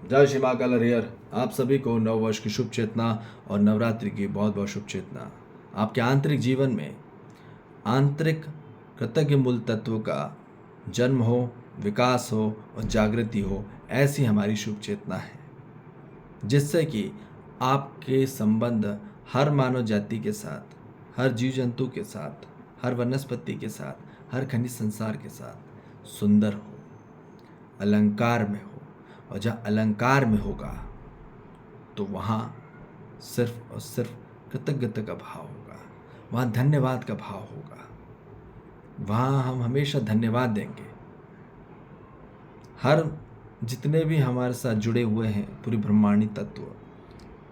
जय श्री महाकाल हरिहर। आप सभी को नव वर्ष की शुभ चेतना और नवरात्रि की बहुत बहुत शुभ चेतना। आपके आंतरिक जीवन में आंतरिक कृतज्ञ मूल तत्व का जन्म हो, विकास हो और जागृति हो, ऐसी हमारी शुभ चेतना है, जिससे कि आपके संबंध हर मानव जाति के साथ, हर जीव जंतु के साथ, हर वनस्पति के साथ, हर खनिज संसार के साथ सुंदर हो, अलंकार में हो। और जहाँ अलंकार में होगा तो वहाँ सिर्फ और सिर्फ कृतज्ञता का भाव होगा, वहाँ धन्यवाद का भाव होगा, वहाँ हम हमेशा धन्यवाद देंगे। हर जितने भी हमारे साथ जुड़े हुए हैं, पूरी ब्रह्मांडी तत्व,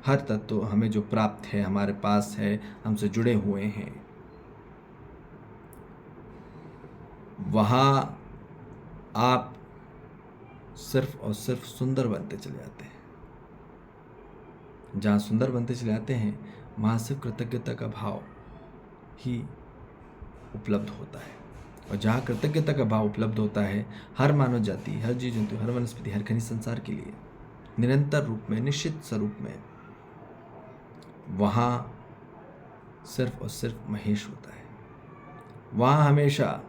हर तत्व हमें जो प्राप्त है, हमारे पास है, हमसे जुड़े हुए हैं, वहाँ आप सिर्फ और सिर्फ सुंदर बनते चले जाते हैं। जहाँ सुंदर बनते चले जाते हैं वहाँ सिर्फ कृतज्ञता का भाव ही उपलब्ध होता है। और जहाँ कृतज्ञता का भाव उपलब्ध होता है, हर मानव जाति, हर जीव जंतु, हर वनस्पति, हर खनिज संसार के लिए निरंतर रूप में, निश्चित स्वरूप में, वहाँ सिर्फ और सिर्फ महेश होता है। वहाँ हमेशा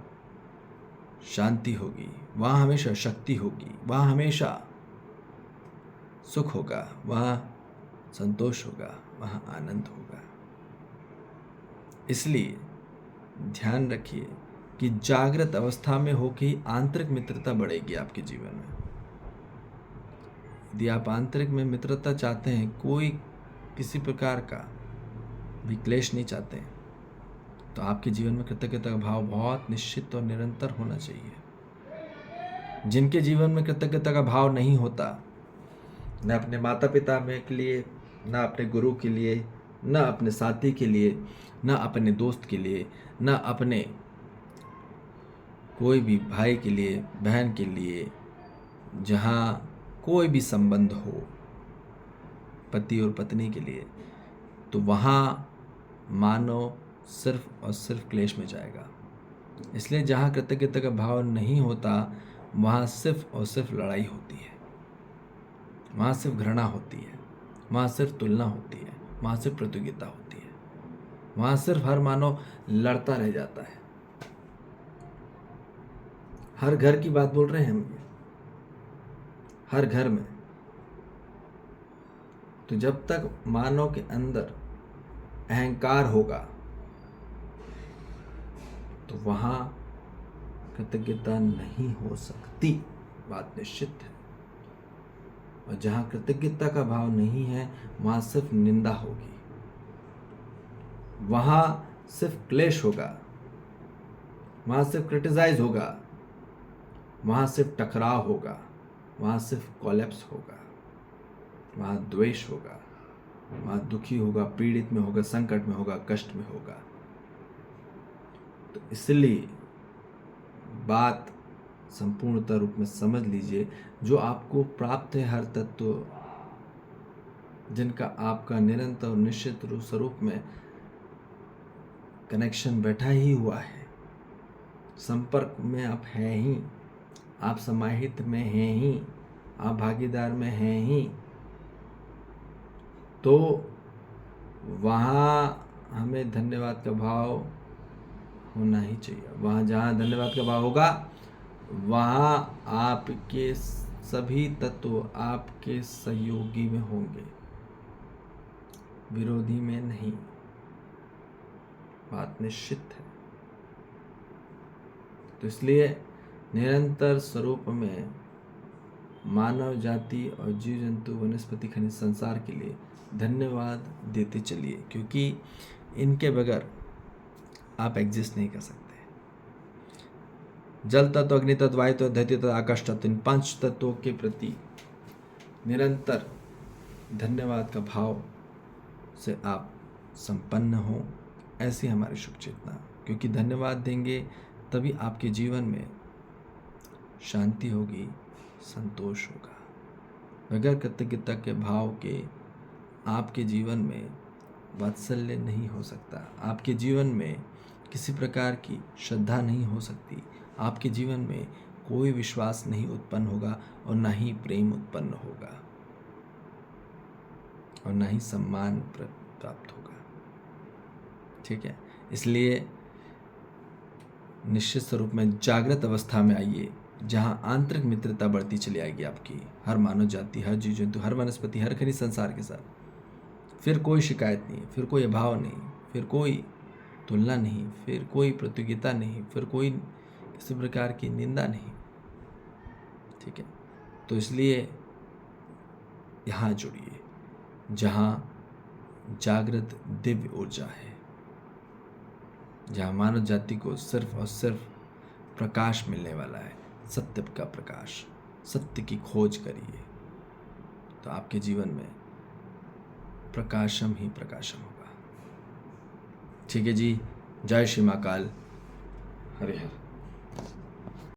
शांति होगी, वहाँ हमेशा शक्ति होगी, वहाँ हमेशा सुख होगा, वहाँ संतोष होगा, वहाँ आनंद होगा। इसलिए ध्यान रखिए कि जागृत अवस्था में होकर ही आंतरिक मित्रता बढ़ेगी आपके जीवन में। यदि आप आंतरिक में मित्रता चाहते हैं, कोई किसी प्रकार का भी क्लेश नहीं चाहते हैं, तो आपके जीवन में कृतज्ञता का भाव बहुत निश्चित और निरंतर होना चाहिए। जिनके जीवन में कृतज्ञता का भाव नहीं होता, न अपने माता पिता में के लिए, न अपने गुरु के लिए, न अपने साथी के लिए, न अपने दोस्त के लिए, न अपने कोई भी भाई के लिए, बहन के लिए, जहाँ कोई भी संबंध हो, पति और पत्नी के लिए, तो वहाँ मानव सिर्फ और सिर्फ क्लेश में जाएगा। इसलिए जहाँ कृतज्ञता का भाव नहीं होता, वहाँ सिर्फ और सिर्फ लड़ाई होती है, वहाँ सिर्फ घृणा होती है, वहाँ सिर्फ तुलना होती है, वहाँ सिर्फ प्रतियोगिता होती है, वहाँ सिर्फ हर मानव लड़ता रह जाता है। हर घर की बात बोल रहे हैं हम, हर घर में। तो जब तक मानव के अंदर अहंकार होगा तो वहाँ कृतज्ञता नहीं हो सकती, बात निश्चित है। और जहाँ कृतज्ञता का भाव नहीं है, वहाँ सिर्फ निंदा होगी, वहाँ सिर्फ क्लेश होगा, वहाँ सिर्फ क्रिटिसाइज होगा, वहाँ सिर्फ टकराव होगा, वहाँ सिर्फ कोलैप्स होगा, वहाँ द्वेष होगा, वहाँ दुखी होगा, पीड़ित में होगा, संकट में होगा, कष्ट में होगा। तो इसलिए बात संपूर्णता रूप में समझ लीजिए, जो आपको प्राप्त है, हर तत्व जिनका आपका निरंतर और निश्चित स्वरूप में कनेक्शन बैठा ही हुआ है, संपर्क में आप हैं ही, आप समाहित में हैं ही, आप भागीदार में हैं ही, तो वहाँ हमें धन्यवाद का भाव होना ही चाहिए। वहाँ जहाँ धन्यवाद का भाव होगा, वहाँ आपके सभी तत्व आपके सहयोगी में होंगे, विरोधी में नहीं, बात निश्चित है। तो इसलिए निरंतर स्वरूप में मानव जाति और जीव जंतु, वनस्पति, खनिज संसार के लिए धन्यवाद देते चलिए, क्योंकि इनके बगैर आप एग्जिस्ट नहीं कर सकते। जल तत्व, अग्नि तत्व, वायु तत्व, धरती तत्व, आकाश तत्व, इन 5 तत्वों के प्रति निरंतर धन्यवाद का भाव से आप संपन्न हो, ऐसी हमारी शुभ चेतना। क्योंकि धन्यवाद देंगे तभी आपके जीवन में शांति होगी, संतोष होगा। बगैर कृतज्ञता के भाव के आपके जीवन में वात्सल्य नहीं हो सकता, आपके जीवन में किसी प्रकार की श्रद्धा नहीं हो सकती, आपके जीवन में कोई विश्वास नहीं उत्पन्न होगा और ना ही प्रेम उत्पन्न होगा। और ना ही सम्मान प्राप्त होगा। ठीक है, इसलिए निश्चित स्वरूप में जागृत अवस्था में आइए, जहाँ आंतरिक मित्रता बढ़ती चली आएगी आपकी हर मानव जाति, हर जीव जंतु, हर वनस्पति, हर खनिज संसार के साथ। फिर कोई शिकायत नहीं, फिर कोई अभाव नहीं, फिर कोई तुलना नहीं, फिर कोई प्रतियोगिता नहीं, फिर कोई किसी प्रकार की निंदा नहीं। ठीक है, तो इसलिए यहाँ जुड़िए जहाँ जागृत दिव्य ऊर्जा है, जहाँ मानव जाति को सिर्फ और सिर्फ प्रकाश मिलने वाला है, सत्य का प्रकाश। सत्य की खोज करिए तो आपके जीवन में प्रकाशम ही प्रकाशम होगा। ठीक है जी, जय श्री महाकाल, हरे हर।